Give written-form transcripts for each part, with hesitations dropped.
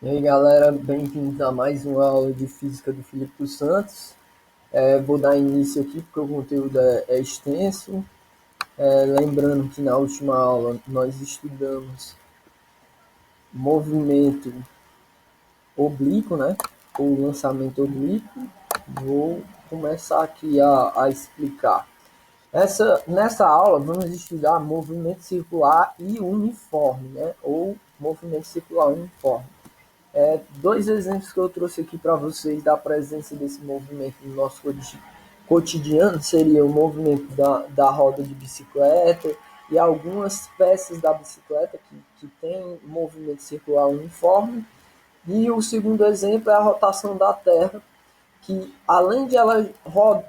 E aí galera, bem-vindos a mais uma aula de Física do Filipe dos Santos. Vou dar início aqui porque o conteúdo é extenso. Lembrando que na última aula nós estudamos movimento oblíquo, né? Ou lançamento oblíquo. Vou começar aqui a explicar. Nessa aula vamos estudar movimento circular e uniforme, né? Ou movimento circular uniforme. Dois exemplos que eu trouxe aqui para vocês da presença desse movimento no nosso cotidiano seria o movimento da roda de bicicleta e algumas peças da bicicleta que tem movimento circular uniforme. E o segundo exemplo é a rotação da Terra, que além de ela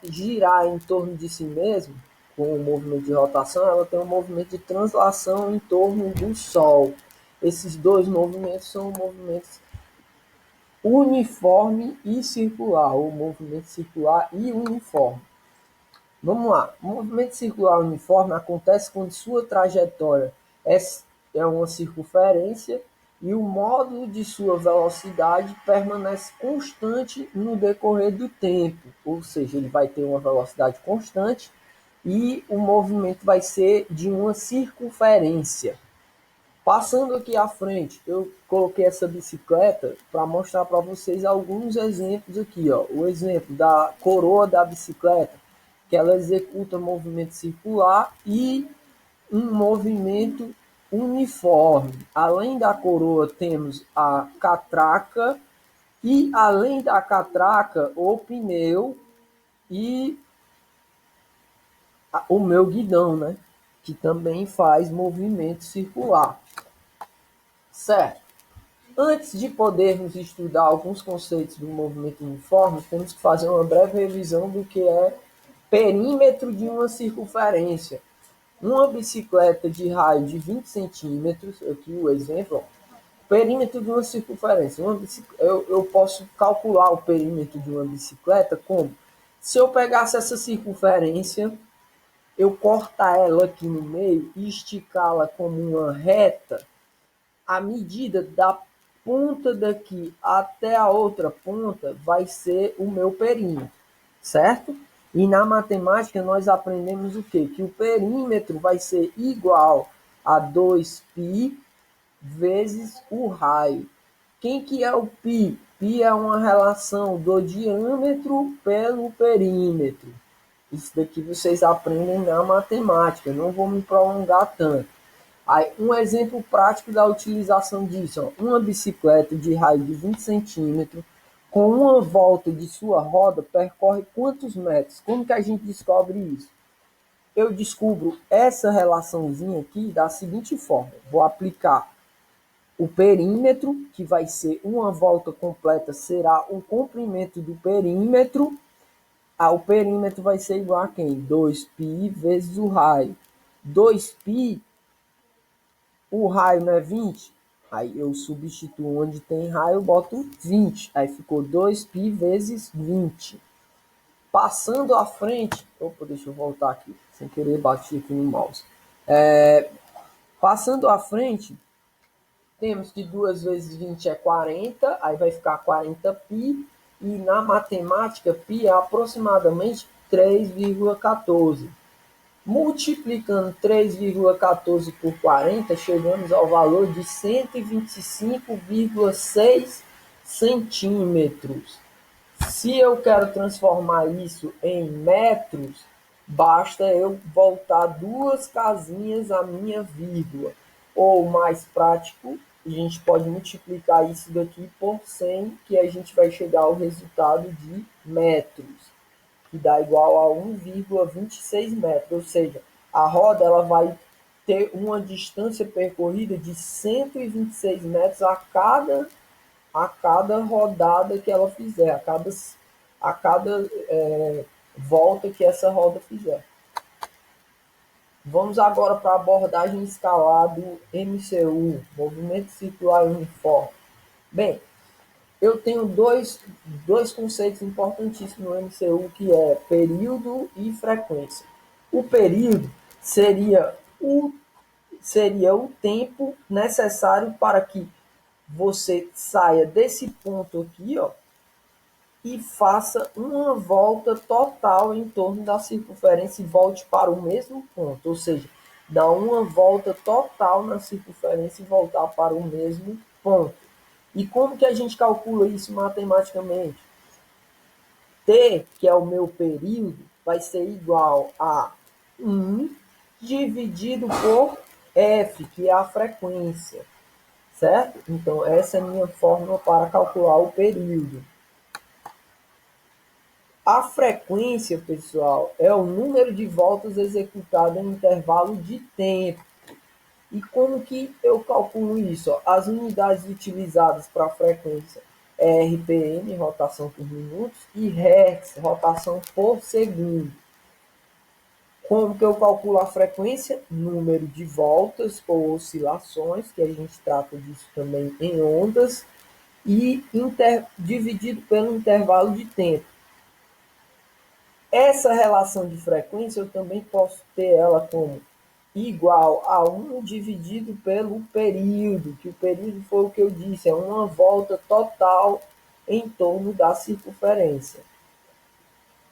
girar em torno de si mesma, com o movimento de rotação, ela tem um movimento de translação em torno do Sol. Esses dois movimentos são movimentos uniforme e circular, ou movimento circular e uniforme. Vamos lá. O movimento circular uniforme acontece quando sua trajetória é uma circunferência e o módulo de sua velocidade permanece constante no decorrer do tempo, ou seja, ele vai ter uma velocidade constante e o movimento vai ser de uma circunferência. Passando aqui à frente, eu coloquei essa bicicleta para mostrar para vocês alguns exemplos aqui. Ó. O exemplo da coroa da bicicleta, que ela executa movimento circular e um movimento uniforme. Além da coroa, temos a catraca e, além da catraca, o pneu e o meu guidão, né? Que também faz movimento circular. Certo. Antes de podermos estudar alguns conceitos do movimento uniforme, temos que fazer uma breve revisão do que é perímetro de uma circunferência. Uma bicicleta de raio de 20 centímetros, aqui o exemplo, ó, perímetro de uma circunferência. Eu posso calcular o perímetro de uma bicicleta como? Se eu pegasse essa circunferência, eu cortar ela aqui no meio e esticá-la como uma reta, a medida da ponta daqui até a outra ponta vai ser o meu perímetro, certo? E na matemática nós aprendemos o quê? Que o perímetro vai ser igual a 2π vezes o raio. Quem que é o π? Π é uma relação do diâmetro pelo perímetro. Isso daqui vocês aprendem na matemática, não vou me prolongar tanto. Aí, um exemplo prático da utilização disso, ó, uma bicicleta de raio de 20 centímetros, com uma volta de sua roda, percorre quantos metros? Como que a gente descobre isso? Eu descubro essa relaçãozinha aqui da seguinte forma. Vou aplicar o perímetro, que vai ser uma volta completa, será o comprimento do perímetro. O perímetro vai ser igual a quem? 2π vezes o raio. 2π, o raio não é 20? Aí eu substituo onde tem raio, eu boto 20. Aí ficou 2π vezes 20. Passando à frente... Opa, deixa eu voltar aqui. Sem querer, bati aqui no mouse. Passando à frente, temos que 2 vezes 20 é 40. Aí vai ficar 40π. E na matemática, π é aproximadamente 3,14. Multiplicando 3,14 por 40, chegamos ao valor de 125,6 centímetros. Se eu quero transformar isso em metros, basta eu voltar duas casinhas a minha vírgula. Ou mais prático, a gente pode multiplicar isso daqui por 100, que a gente vai chegar ao resultado de metros, que dá igual a 1,26 metros, ou seja, a roda ela vai ter uma distância percorrida de 126 metros a cada rodada que ela fizer, a cada volta que essa roda fizer. Vamos agora para a abordagem escalar do MCU, Movimento Circular Uniforme. Bem, eu tenho dois conceitos importantíssimos no MCU, que é período e frequência. O período seria o tempo necessário para que você saia desse ponto aqui, ó, e faça uma volta total em torno da circunferência e volte para o mesmo ponto, ou seja, dá uma volta total na circunferência e voltar para o mesmo ponto. E como que a gente calcula isso matematicamente? T, que é o meu período, vai ser igual a 1 dividido por F, que é a frequência, certo? Então, essa é a minha fórmula para calcular o período. A frequência, pessoal, é o número de voltas executadas em intervalo de tempo. E como que eu calculo isso? As unidades utilizadas para a frequência é RPM, rotação por minutos, e Hertz, rotação por segundo. Como que eu calculo a frequência? Número de voltas ou oscilações, que a gente trata disso também em ondas, e dividido pelo intervalo de tempo. Essa relação de frequência eu também posso ter ela como igual a 1 dividido pelo período, que o período foi o que eu disse, é uma volta total em torno da circunferência.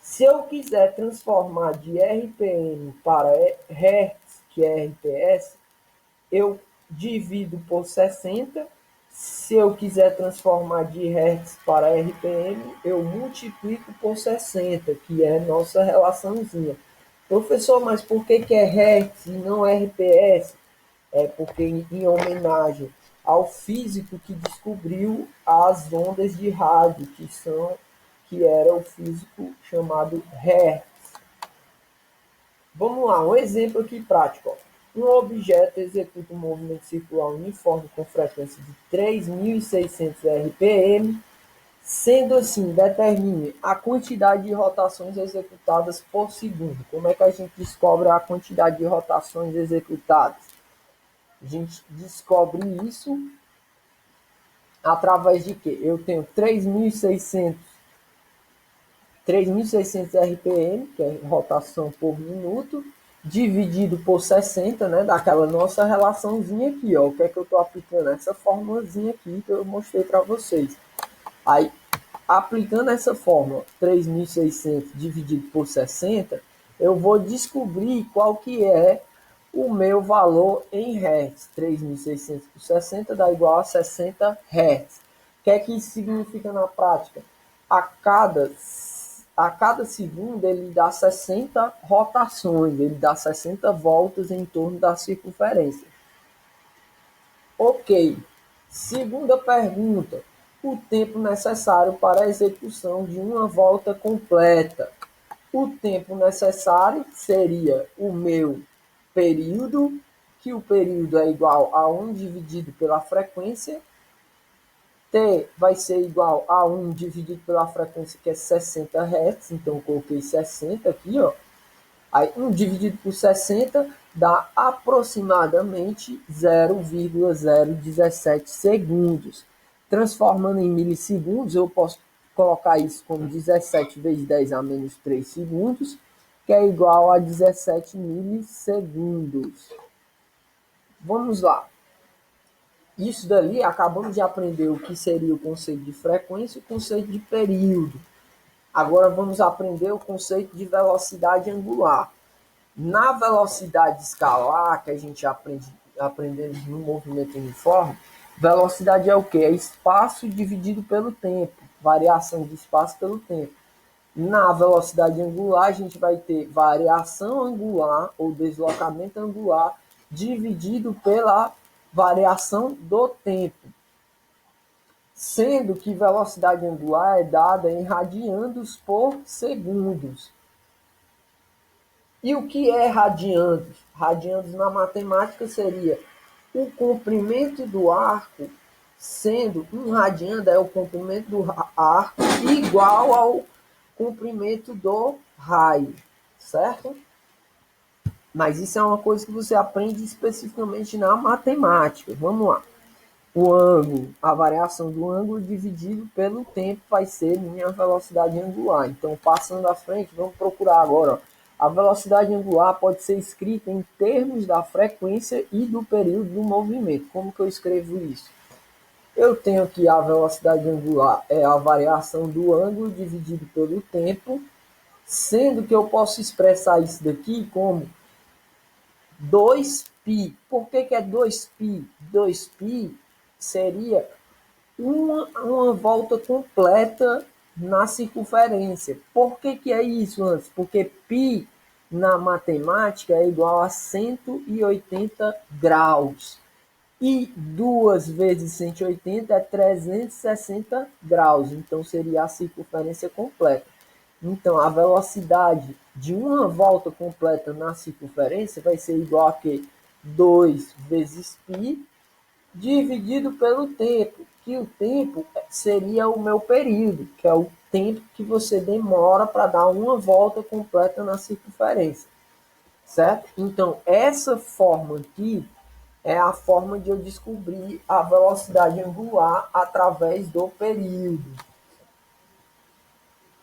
Se eu quiser transformar de RPM para Hertz, que é RPS, eu divido por 60. Se eu quiser transformar de Hertz para RPM, eu multiplico por 60, que é nossa relaçãozinha. Professor, mas por que é Hertz e não RPS? É porque em homenagem ao físico que descobriu as ondas de rádio, que era o físico chamado Hertz. Vamos lá, um exemplo aqui prático. Ó. Um objeto executa um movimento circular uniforme com frequência de 3.600 RPM. Sendo assim, determine a quantidade de rotações executadas por segundo. Como é que a gente descobre a quantidade de rotações executadas? A gente descobre isso através de quê? Eu tenho 3.600 RPM, que é rotação por minuto, dividido por 60, né, daquela nossa relaçãozinha aqui, ó. O que é que eu estou aplicando? Essa formulazinha aqui que eu mostrei para vocês. Aí, aplicando essa fórmula, 3.600 dividido por 60, eu vou descobrir qual que é o meu valor em Hertz. 3.600 por 60 dá igual a 60 Hertz. O que é que isso significa na prática? A cada segundo ele dá 60 rotações, ele dá 60 voltas em torno da circunferência. Ok. Segunda pergunta. O tempo necessário para a execução de uma volta completa. O tempo necessário seria o meu período, que o período é igual a 1 dividido pela frequência. T vai ser igual a 1 dividido pela frequência, que é 60 Hz. Então, eu coloquei 60 aqui, ó. Aí, 1 dividido por 60 dá aproximadamente 0,017 segundos. Transformando em milissegundos, eu posso colocar isso como 17 vezes 10 a menos 3 segundos, que é igual a 17 milissegundos. Vamos lá. Isso dali, acabamos de aprender o que seria o conceito de frequência e o conceito de período. Agora vamos aprender o conceito de velocidade angular. Na velocidade escalar, que a gente aprendemos no movimento uniforme, velocidade é o quê? É espaço dividido pelo tempo, variação de espaço pelo tempo. Na velocidade angular, a gente vai ter variação angular ou deslocamento angular dividido pela variação do tempo. Sendo que velocidade angular é dada em radianos por segundos. E o que é radianos? Radianos na matemática seria o comprimento do arco, sendo um radiano é o comprimento do arco igual ao comprimento do raio, certo? Mas isso é uma coisa que você aprende especificamente na matemática. Vamos lá. O ângulo, a variação do ângulo dividido pelo tempo vai ser minha velocidade angular. Então, passando à frente, vamos procurar agora. Ó. A velocidade angular pode ser escrita em termos da frequência e do período do movimento. Como que eu escrevo isso? Eu tenho que a velocidade angular é a variação do ângulo dividido pelo tempo, sendo que eu posso expressar isso daqui como 2π. Por que é 2π? 2π seria uma volta completa na circunferência. Por que é isso, antes? Porque π na matemática é igual a 180 graus. E 2 vezes 180 é 360 graus. Então seria a circunferência completa. Então a velocidade de uma volta completa na circunferência vai ser igual a que 2 vezes π dividido pelo tempo, que o tempo seria o meu período, que é o tempo que você demora para dar uma volta completa na circunferência, certo? Então, essa forma aqui é a forma de eu descobrir a velocidade angular através do período.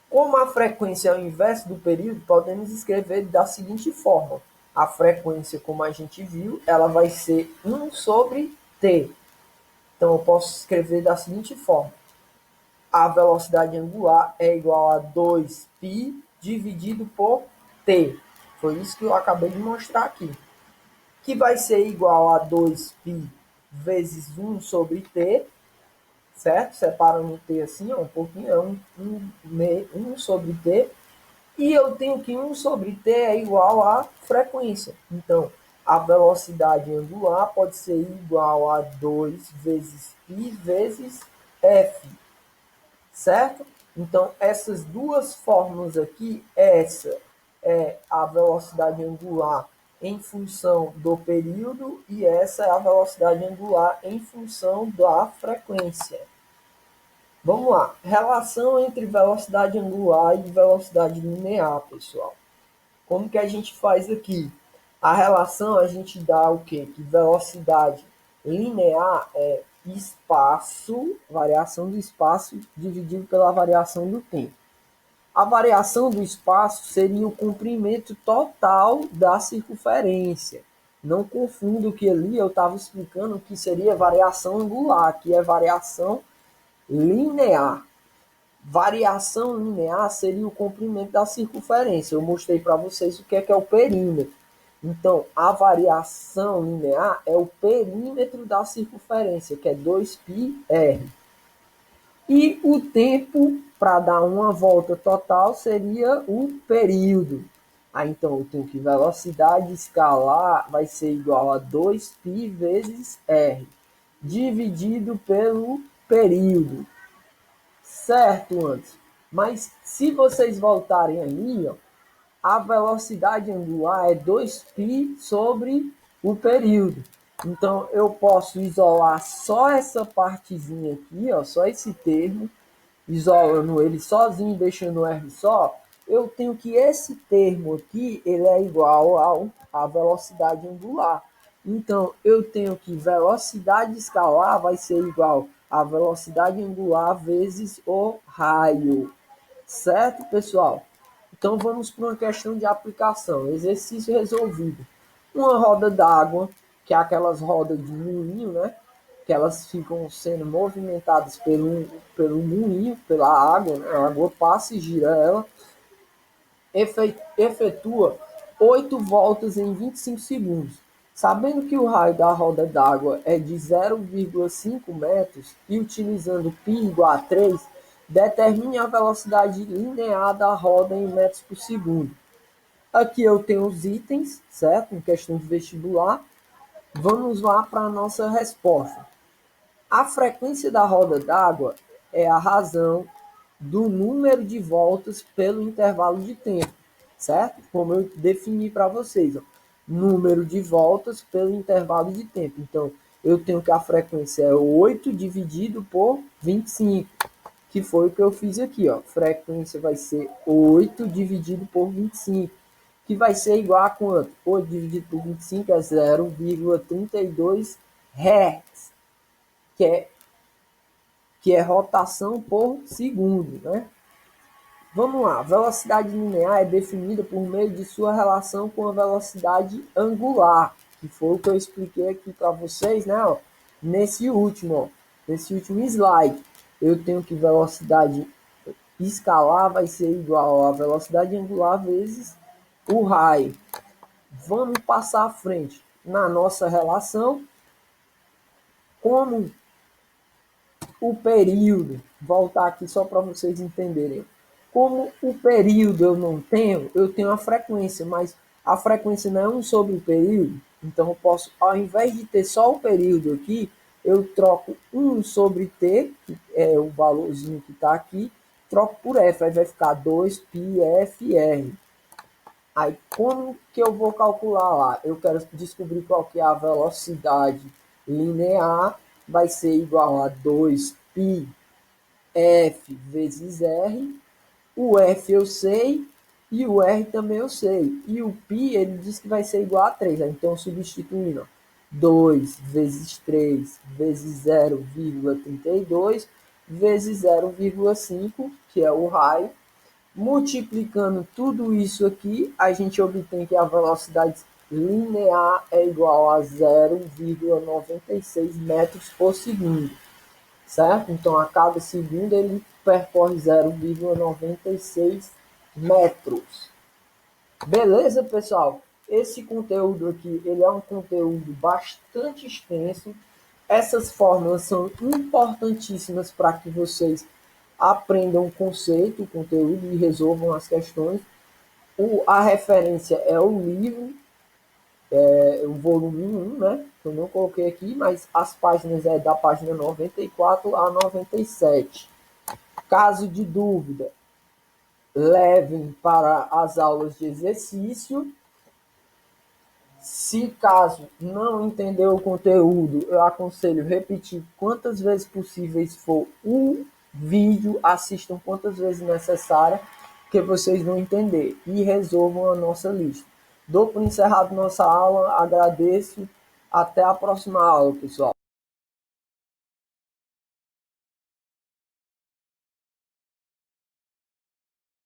Como a frequência é o inverso do período, podemos escrever da seguinte forma. A frequência, como a gente viu, ela vai ser 1 sobre t. Então, eu posso escrever da seguinte forma. A velocidade angular é igual a 2π dividido por t. Foi isso que eu acabei de mostrar aqui. Que vai ser igual a 2π vezes 1 sobre t, certo? Separando o t assim, ó, um pouquinho, é 1 sobre t. E eu tenho que 1 sobre t é igual a frequência. Então, a velocidade angular pode ser igual a 2 vezes π vezes f, certo? Então, essas duas fórmulas aqui, essa é a velocidade angular em função do período e essa é a velocidade angular em função da frequência. Vamos lá. Relação entre velocidade angular e velocidade linear, pessoal. Como que a gente faz aqui? A relação a gente dá o quê? Que velocidade linear é espaço, variação do espaço dividido pela variação do tempo. A variação do espaço seria o comprimento total da circunferência. Não confunda que ali eu estava explicando que seria variação angular, que é variação linear. Variação linear seria o comprimento da circunferência. Eu mostrei para vocês o que é o perímetro. Então, a variação linear é o perímetro da circunferência, que é 2πr. E o tempo para dar uma volta total seria o período. Aí, então, eu tenho que velocidade escalar vai ser igual a 2π vezes r, dividido pelo período. Certo, antes. Mas se vocês voltarem ali, ó, a velocidade angular é 2π sobre o período. Então, eu posso isolar só essa partezinha aqui, ó, só esse termo, isolando ele sozinho, deixando o R só. Eu tenho que esse termo aqui, ele é igual à velocidade angular. Então, eu tenho que velocidade escalar vai ser igual a velocidade angular vezes o raio. Certo, pessoal? Então, vamos para uma questão de aplicação. Exercício resolvido. Uma roda d'água, que é aquelas rodas de moinho, né? Que elas ficam sendo movimentadas pelo moinho, pela água, né? A água passa e gira ela. Efetua 8 voltas em 25 segundos. Sabendo que o raio da roda d'água é de 0,5 metros e utilizando π igual a 3, determine a velocidade linear da roda em metros por segundo. Aqui eu tenho os itens, certo? Em questão de vestibular. Vamos lá para a nossa resposta. A frequência da roda d'água é a razão do número de voltas pelo intervalo de tempo, certo? Como eu defini para vocês, ó, número de voltas pelo intervalo de tempo. Então, eu tenho que a frequência é 8 dividido por 25, que foi o que eu fiz aqui, ó. Frequência vai ser 8 dividido por 25, que vai ser igual a quanto? 8 dividido por 25 é 0,32 Hz, que é rotação por segundo, né? Vamos lá, velocidade linear é definida por meio de sua relação com a velocidade angular, que foi o que eu expliquei aqui para vocês, né? Ó, nesse último, ó. nesse último slide. Eu tenho que velocidade escalar vai ser igual a velocidade angular vezes o raio. Vamos passar à frente na nossa relação. Como o período, voltar aqui só para vocês entenderem. Como o período eu tenho a frequência, mas a frequência não é 1 sobre o período. Então eu posso, ao invés de ter só o período aqui, eu troco 1 sobre t, que é o valorzinho que está aqui, troco por f, aí vai ficar 2πfr. Aí como que eu vou calcular lá? Eu quero descobrir qual que é a velocidade linear, vai ser igual a 2π f vezes r. O f eu sei e o r também eu sei. E o π ele diz que vai ser igual a 3. Então substituindo 2 vezes 3 vezes 0,32 vezes 0,5, que é o raio. Multiplicando tudo isso aqui, a gente obtém que a velocidade linear é igual a 0,96 metros por segundo, certo? Então, a cada segundo ele percorre 0,96 metros. Beleza, pessoal? Esse conteúdo aqui, ele é um conteúdo bastante extenso. Essas fórmulas são importantíssimas para que vocês aprendam o conceito, o conteúdo e resolvam as questões. A referência é o livro, o volume 1, né? Eu não coloquei aqui, mas as páginas é da página 94 a 97. Caso de dúvida, levem para as aulas de exercício. Se caso não entender o conteúdo, eu aconselho repetir quantas vezes possíveis for o vídeo, assistam quantas vezes necessária, que vocês vão entender e resolvam a nossa lista. Dou por encerrado nossa aula, agradeço, até a próxima aula, pessoal.